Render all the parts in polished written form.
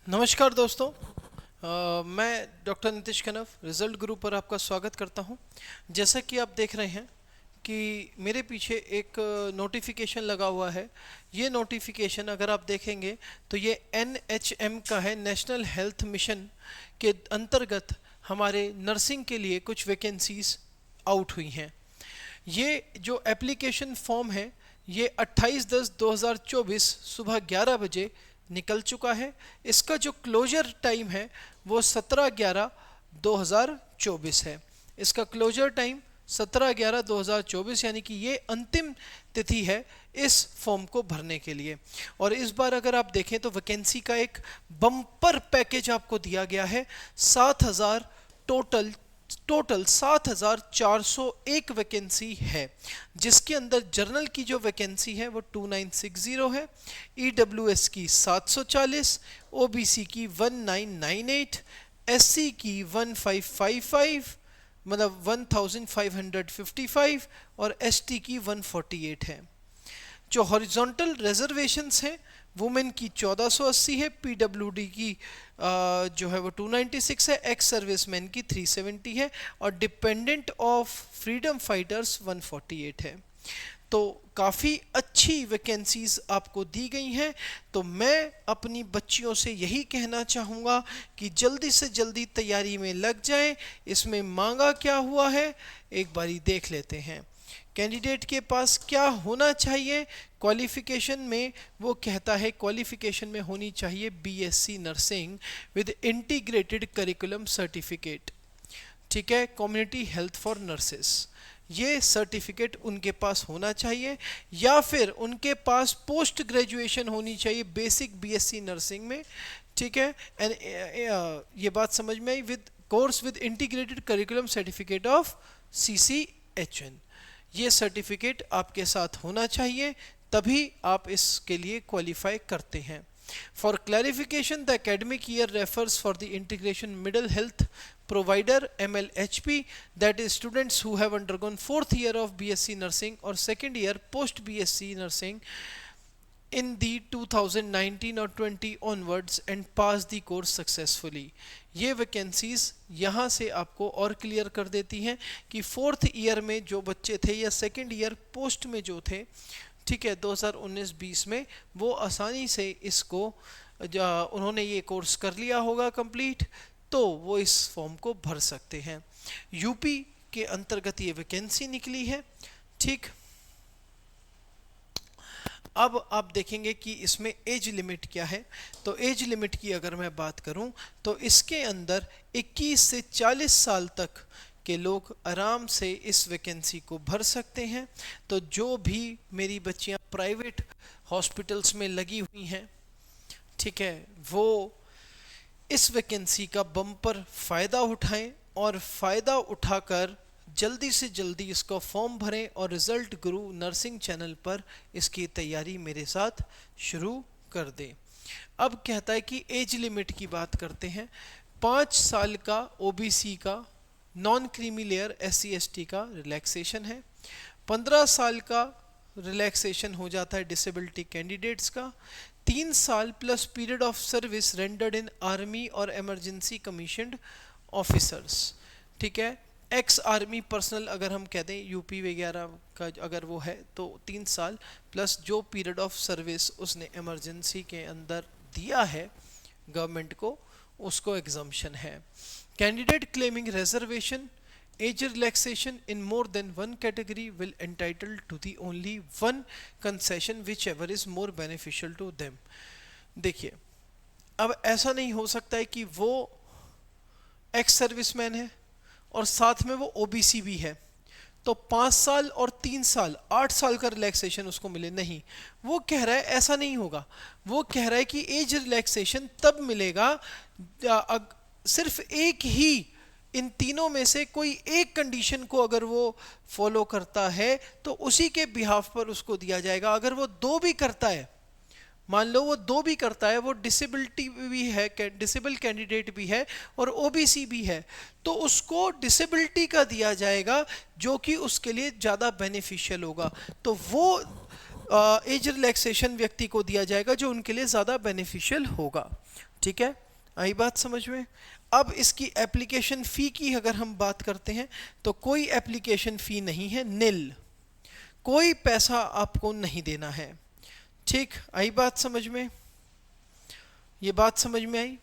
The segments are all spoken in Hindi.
नमस्कार दोस्तों। मैं डॉक्टर नीतीश कनव रिजल्ट गुरु पर आपका स्वागत करता हूं। जैसा कि आप देख रहे हैं कि मेरे पीछे एक नोटिफिकेशन लगा हुआ है। ये नोटिफिकेशन अगर आप देखेंगे तो ये NHM का है, नेशनल हेल्थ मिशन के अंतर्गत हमारे नर्सिंग के लिए कुछ वैकेंसीज आउट हुई हैं। ये जो एप्लीकेशन फॉर्म है ये 28/10/2024 सुबह 11 बजे निकल चुका है। इसका जो क्लोजर टाइम है वो 17/11/2024 है। इसका क्लोजर टाइम 17/11/2024 यानी कि ये अंतिम तिथि है इस फॉर्म को भरने के लिए। और इस बार अगर आप देखें तो वैकेंसी का एक बम्पर पैकेज आपको दिया गया है। 7,000 टोटल 7,401 वैकेंसी है, जिसके अंदर जर्नल की जो वैकेंसी है वो 2960 है, EWS की 740, OBC की 1998, SC की 1555 मतलब 1555 और ST की 148 है। जो हॉरिजॉन्टल रिजर्वेशंस हैं वुमेन की 1480 है, PWD की जो है वो 296 है, एक्स सर्विसमैन की 370 है और डिपेंडेंट ऑफ फ्रीडम फाइटर्स 148 है। तो काफ़ी अच्छी वैकेंसीज आपको दी गई हैं। तो मैं अपनी बच्चियों से यही कहना चाहूँगा कि जल्दी से जल्दी तैयारी में लग जाएं। इसमें मांगा क्या हुआ है एक बारी देख लेते हैं। कैंडिडेट के पास क्या होना चाहिए क्वालिफिकेशन में, वो कहता है क्वालिफिकेशन में होनी चाहिए BSc nursing with integrated curriculum certificate. ठीक है, कम्युनिटी हेल्थ फॉर नर्सेस, ये सर्टिफिकेट उनके पास होना चाहिए। या फिर उनके पास पोस्ट ग्रेजुएशन होनी चाहिए बेसिक BSc नर्सिंग में। ठीक है, एंड ये बात समझ में आई, with course with integrated curriculum certificate of CCHN। ये सर्टिफिकेट आपके साथ होना चाहिए, तभी आप इसके लिए क्वालिफाई करते हैं। For clarification, the academic year refers for the integration middle health provider MLHP, that is students who have undergone 4th year of BSc nursing or 2nd year post BSc nursing in the 2019 or 20 onwards and pass the course successfully। ये वैकेंसीज यहाँ से आपको और क्लियर कर देती हैं कि 4th ईयर में जो बच्चे थे या 2nd ईयर पोस्ट में जो थे, ठीक है, 2019-20 में, वो आसानी से इसको उन्होंने ये कोर्स कर लिया होगा कंप्लीट, तो वो इस फॉर्म को भर सकते हैं। यूपी के अंतर्गत ये वैकेंसी निकली है। ठीक, अब आप देखेंगे कि इसमें एज लिमिट क्या है। तो एज लिमिट की अगर मैं बात करूं तो इसके अंदर 21 से 40 साल तक के लोग आराम से इस वैकेंसी को भर सकते हैं। तो जो भी मेरी बच्चियां प्राइवेट हॉस्पिटल्स में लगी हुई हैं, ठीक है, वो इस वैकेंसी का बम्पर फ़ायदा उठाएं और फ़ायदा उठाकर जल्दी से जल्दी इसका फॉर्म भरें और रिज़ल्ट गुरु नर्सिंग चैनल पर इसकी तैयारी मेरे साथ शुरू कर दें। अब कहता है कि एज लिमिट की बात करते हैं। 5 साल का OBC का, नॉन क्रीमी लेयर SC/ST का रिलैक्सेशन है। 15 साल का रिलैक्सेशन हो जाता है डिसेबिलिटी कैंडिडेट्स का। 3 साल plus period of service rendered in army और इमरजेंसी कमीशन्ड ऑफिसर्स। ठीक है, एक्स आर्मी पर्सनल अगर हम कहते हैं यूपी वगैरह का अगर वो है तो 3 साल प्लस जो पीरियड ऑफ सर्विस उसने इमरजेंसी के अंदर दिया है गवर्नमेंट को, उसको एग्जम्पशन है। Candidate claiming reservation age relaxation in more than one category will entitled to the only one concession whichever is more beneficial to them। देखिए, अब ऐसा नहीं हो सकता है कि वो एक्स सर्विसमैन है और साथ में वो OBC भी है तो 5 साल और 3 साल 8 साल का रिलैक्सेशन उसको मिले, नहीं। वो कह रहा है ऐसा नहीं होगा। वो कह रहा है कि एज रिलैक्सेशन तब मिलेगा सिर्फ एक ही इन तीनों में से कोई एक कंडीशन को अगर वो फॉलो करता है तो उसी के बिहाफ पर उसको दिया जाएगा। अगर वो 2 भी करता है, मान लो वो 2 भी करता है, वो डिसेबिलिटी भी है, डिसेबल कैंडिडेट भी है और OBC भी है, तो उसको डिसेबिलिटी का दिया जाएगा जो कि उसके लिए ज़्यादा बेनिफिशियल होगा। तो वो एज रिलैक्सेशन व्यक्ति को दिया जाएगा जो उनके लिए ज़्यादा बेनिफिशियल होगा। ठीक है, आई बात समझ में। अब इसकी एप्लीकेशन फ़ी की अगर हम बात करते हैं तो कोई एप्लीकेशन फ़ी नहीं है, निल, कोई पैसा आपको नहीं देना है। ठीक, आई बात समझ में, ये बात समझ में आई।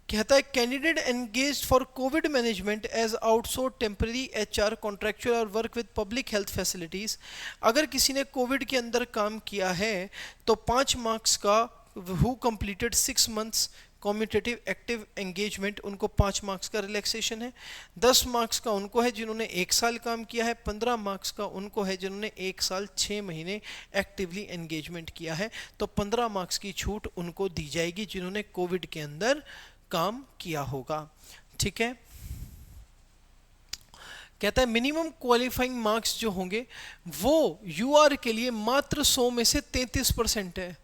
कहता है candidate engaged for COVID management as outsource temporary HR contractual और work with public health facilities. अगर किसी ने कोविड के अंदर काम किया है तो 5 मार्क्स का, who completed 6 months commutative active engagement, उनको 5 मार्क्स का रिलैक्सेशन है। 10 मार्क्स का उनको है जिन्होंने 1 साल काम किया है। 15 मार्क्स का उनको है जिन्होंने 1 साल 6 महीने एक्टिवली एंगेजमेंट किया है। तो 15 मार्क्स की छूट उनको दी जाएगी जिन्होंने कोविड के अंदर काम किया होगा। ठीक है, कहता है मिनिमम क्वालिफाइंग मार्क्स जो होंगे वो यूआर के लिए मात्र 100 में से 33% है,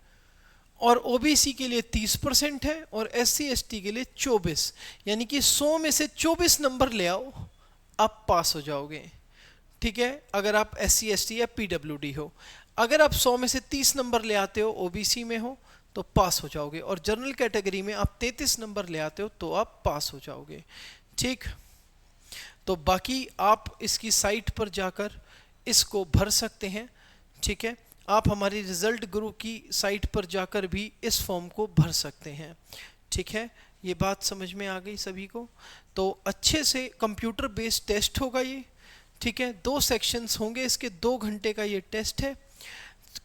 और ओबीसी के लिए 30% है, और एससी एसटी के लिए 24। यानी कि 100 में से 24 नंबर ले आओ, आप पास हो जाओगे। ठीक है, अगर आप एससी एसटी या पीडब्ल्यूडी हो। अगर आप 100 में से 30 नंबर ले आते हो, ओबीसी में हो, तो पास हो जाओगे, और जनरल कैटेगरी में आप 33 नंबर ले आते हो तो आप पास हो जाओगे। ठीक, तो बाकी आप इसकी साइट पर जाकर इसको भर सकते हैं। ठीक है, आप हमारी रिजल्ट गुरु की साइट पर जाकर भी इस फॉर्म को भर सकते हैं। ठीक है, ये बात समझ में आ गई सभी को। तो अच्छे से कंप्यूटर बेस्ड टेस्ट होगा ये। ठीक है, 2 सेक्शंस होंगे इसके, 2 घंटे का ये टेस्ट है,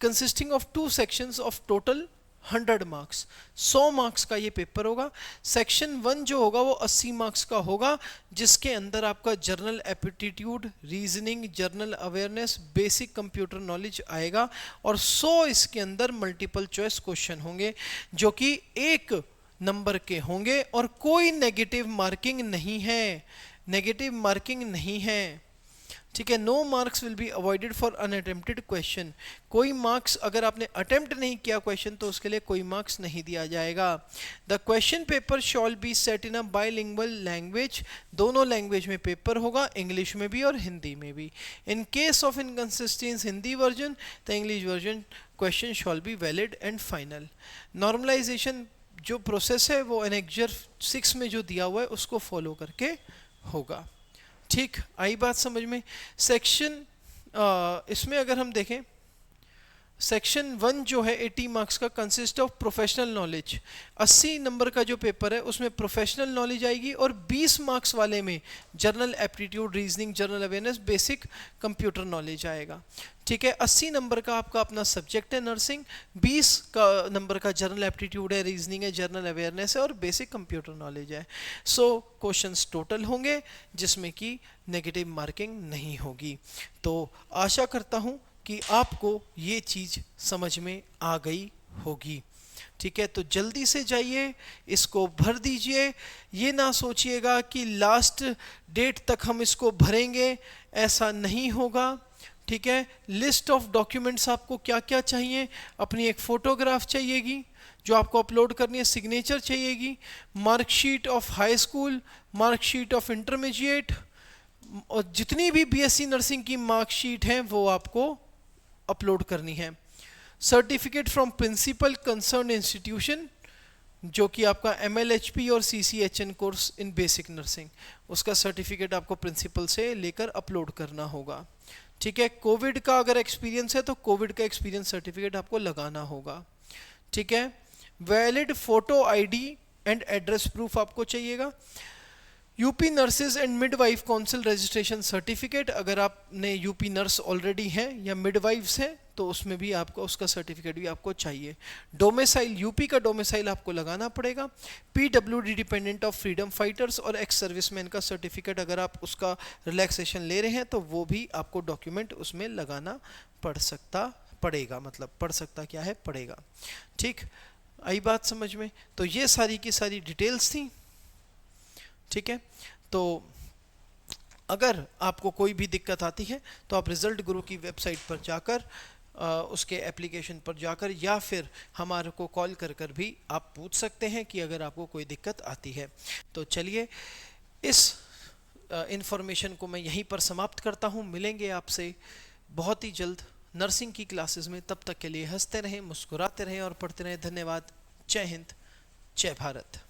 consisting of 2 sections of total 100 marks. 100 marks का ये पेपर होगा। सेक्शन 1 जो होगा वो 80 मार्क्स का होगा, जिसके अंदर आपका journal aptitude, reasoning, journal awareness, basic computer knowledge आएगा, और 100 इसके अंदर मल्टीपल चॉइस क्वेश्चन होंगे जो कि 1 नंबर के होंगे, और कोई नेगेटिव मार्किंग नहीं है, नेगेटिव मार्किंग नहीं है। ठीक है, no marks will be avoided for unattempted question. कोई मार्क्स अगर आपने अटेम्प्ट नहीं किया क्वेश्चन तो उसके लिए कोई मार्क्स नहीं दिया जाएगा। The question paper shall be set in a bilingual language, दोनों लैंग्वेज में पेपर होगा, इंग्लिश में भी और हिंदी में भी। In case of inconsistency Hindi version, the English version question shall be valid and final. Normalisation जो प्रोसेस है वो एनेक्जर 6 में जो दिया हुआ है उसको फॉलो करके होगा। ठीक, आई बात समझ में। सेक्शन इसमें अगर हम देखें, सेक्शन 1 जो है 80 मार्क्स का consist of professional knowledge. 80 number का जो पेपर है उसमें प्रोफेशनल नॉलेज आएगी, और 20 मार्क्स वाले में general aptitude, reasoning, general awareness, basic computer knowledge आएगा। ठीक है, 80 नंबर का आपका अपना सब्जेक्ट है नर्सिंग, 20 का नंबर का जनरल एप्टीट्यूड है, रीजनिंग है, जनरल अवेयरनेस है, और बेसिक कंप्यूटर नॉलेज है। 100 क्वेश्चंस टोटल होंगे जिसमें कि नेगेटिव मार्किंग नहीं होगी। तो आशा करता हूँ कि आपको ये चीज़ समझ में आ गई होगी। ठीक है, तो जल्दी से जाइए, इसको भर दीजिए। ये ना सोचिएगा कि लास्ट डेट तक हम इसको भरेंगे, ऐसा नहीं होगा। ठीक है, लिस्ट ऑफ डॉक्यूमेंट्स आपको क्या क्या चाहिए, अपनी एक फ़ोटोग्राफ चाहिएगी जो आपको अपलोड करनी है, सिग्नेचर चाहिएगी, marksheet of high school, marksheet of intermediate, और जितनी भी बीएससी नर्सिंग की मार्कशीट हैं वो आपको अपलोड करनी है। Certificate from principal concern institution, जो कि आपका MLHP और CCHN course in basic nursing, उसका सर्टिफिकेट आपको प्रिंसिपल से लेकर अपलोड करना होगा। ठीक है, कोविड का अगर एक्सपीरियंस है तो कोविड का एक्सपीरियंस सर्टिफिकेट आपको लगाना होगा। ठीक है, valid photo ID and address proof आपको चाहिएगा। UP nurses and midwife council registration certificate, अगर आपने यूपी नर्स ऑलरेडी हैं या मिडवाइफ्स हैं तो उसमें भी आपको उसका सर्टिफिकेट भी आपको चाहिए। डोमिसाइल, यूपी का डोमिसाइल आपको लगाना पड़ेगा। PWD dependent of freedom fighters और एक्स सर्विसमैन का सर्टिफिकेट अगर आप उसका रिलैक्सेशन ले रहे हैं तो वो भी आपको डॉक्यूमेंट उसमें लगाना पड़ेगा, मतलब पड़ सकता क्या है, पड़ेगा। ठीक, आई बात समझ में। तो ये सारी की सारी डिटेल्स थी। ठीक है, तो अगर आपको कोई भी दिक्कत आती है तो आप रिजल्ट गुरु की वेबसाइट पर जाकर उसके एप्लीकेशन पर जाकर या फिर हमारे को कॉल कर कर भी आप पूछ सकते हैं कि अगर आपको कोई दिक्कत आती है। तो चलिए इस इंफॉर्मेशन को मैं यहीं पर समाप्त करता हूँ। मिलेंगे आपसे बहुत ही जल्द नर्सिंग की क्लासेस में। तब तक के लिए हंसते रहें, मुस्कुराते रहें और पढ़ते रहें। धन्यवाद। जय हिंद, जय भारत।